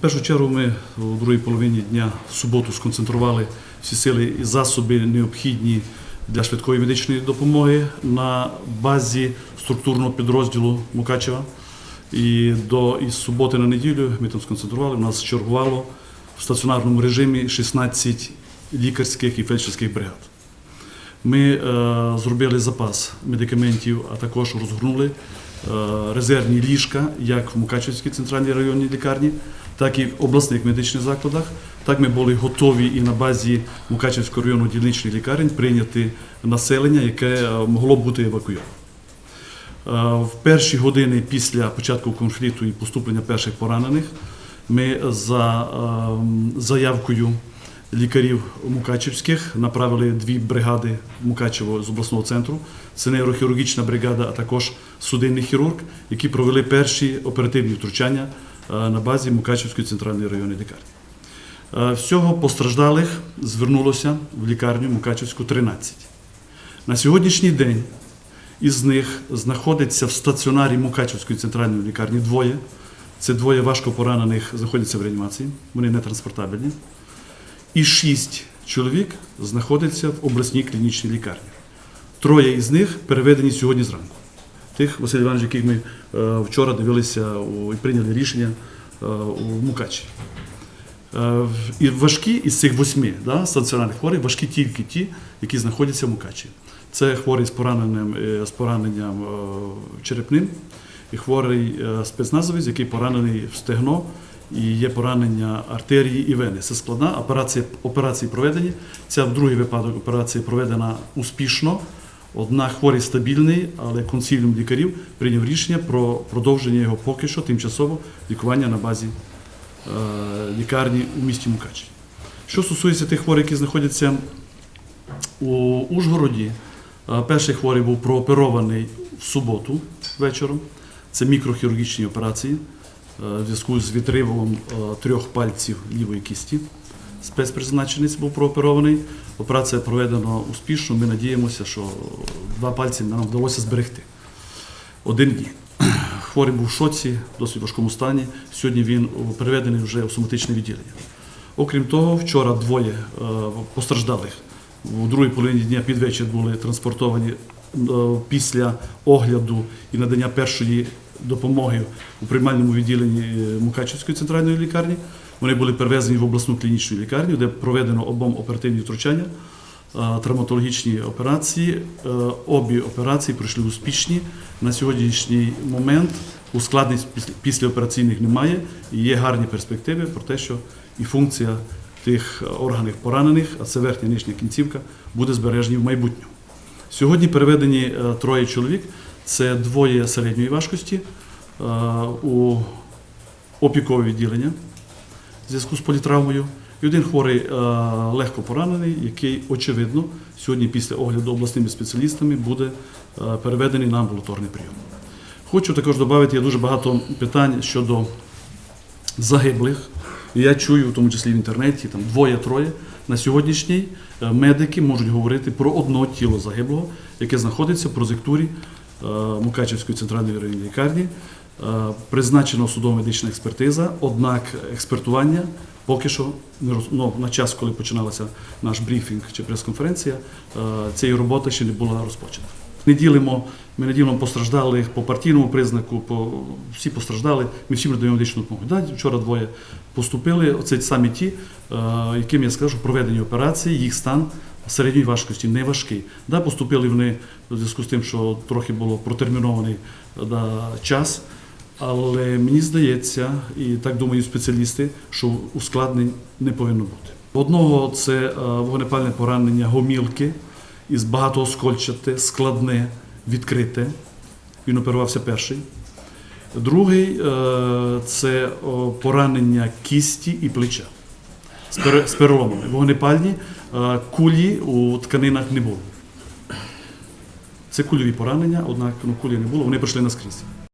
першу чергу ми у другій половині дня в суботу сконцентрували всі сили і засоби, необхідні для швидкої медичної допомоги на базі структурного підрозділу Мукачева. І із суботи на неділю ми там сконцентрували, у нас чергувало в стаціонарному режимі 16 лікарських і фельдшерських бригад. Ми зробили запас медикаментів, а також розгорнули резервні ліжка як в Мукачевській центральній районній лікарні, так і в обласних медичних закладах. Так ми були готові і на базі Мукачевського району дільничних лікарень прийняти населення, яке могло бути евакуйовано. В перші години після початку конфлікту і поступлення перших поранених ми за заявкою лікарів мукачевських направили 2 бригади Мукачево з обласного центру. Це нейрохірургічна бригада, а також судинний хірург, які провели перші оперативні втручання на базі Мукачевської центральної районної лікарні. Всього постраждалих звернулося в лікарню Мукачевську 13. На сьогоднішній день із них знаходиться в стаціонарі Мукачевської центральної лікарні 2. Це 2 важко поранених знаходяться в реанімації, вони не транспортабельні. І 6 чоловік знаходяться в обласній клінічній лікарні. 3 із них переведені сьогодні зранку. Тих, Василь Іванович, яких ми вчора дивилися і прийняли рішення у Мукачеві. І важкі із цих 8 стаціонарних хворих, важкі тільки ті, які знаходяться в Мукачеві. Це хворий з пораненням черепним і хворий спецназовець, який поранений в стегно, і є поранення артерії і вени. Це складна, операції проведені. Ця в другий випадок операція проведена успішно. Однак хворий стабільний, але консиліум лікарів прийняв рішення про продовження його поки що тимчасово лікування на базі лікарні у місті Мукачеві. Що стосується тих хворих, які знаходяться у Ужгороді, перший хворий був прооперований в суботу вечором. Це мікрохірургічні операції в зв'язку з відривом 3 пальців лівої кісті. Спецпризначенець був прооперований. Операція проведена успішно. Ми надіємося, що 2 пальці нам вдалося зберегти. 1 день. Хворий був в шоці, в досить важкому стані. Сьогодні він переведений вже в соматичне відділення. Окрім того, вчора 2 постраждалих у другій половині дня під вечір були транспортовані після огляду і надання першої допомоги у приймальному відділенні Мукачевської центральної лікарні. Вони були перевезені в обласну клінічну лікарню, де проведено обом оперативні втручання, травматологічні операції. Обі операції пройшли успішні. На сьогоднішній момент ускладнень післяопераційних немає і є гарні перспективи про те, що і функція тих органів поранених, а це верхня і нижня кінцівка, буде збережені в майбутньому. Сьогодні переведені 3 чоловік, це 2 середньої важкості у опікове відділення в зв'язку з політравмою і 1 хворий легко поранений, який, очевидно, сьогодні після огляду обласними спеціалістами буде переведений на амбулаторний прийом. Хочу також додати, є дуже багато питань щодо загиблих. Я чую, в тому числі в інтернеті, там 2-3. На сьогоднішній медики можуть говорити про 1 тіло загиблого, яке знаходиться в прозектурі Мукачевської центральної районної лікарні. Призначена судово-медична експертиза, однак експертування поки що, на час, коли починалася наш брифінг чи прес-конференція, цієї роботи ще не була розпочата. Ми не ділимо постраждалих по партійному признаку, всі постраждали, ми всім надаємо медичну допомогу. Вчора 2 поступили, це самі ті, яким я скажу, проведені операції, їх стан середньої важкості не важкий. Поступили вони в зв'язку з тим, що трохи було протермінований час, але мені здається, і так думають спеціалісти, що ускладнень не повинно бути. Одного – це вогнепальне поранення гомілки із багатооскольчате, складне, відкрите. Він оперувався перший. Другий – це поранення кісті і плеча з переломами. Вогнепальні кулі у тканинах не було. Це кульові поранення, однак кулі не було, вони пройшли наскрізь.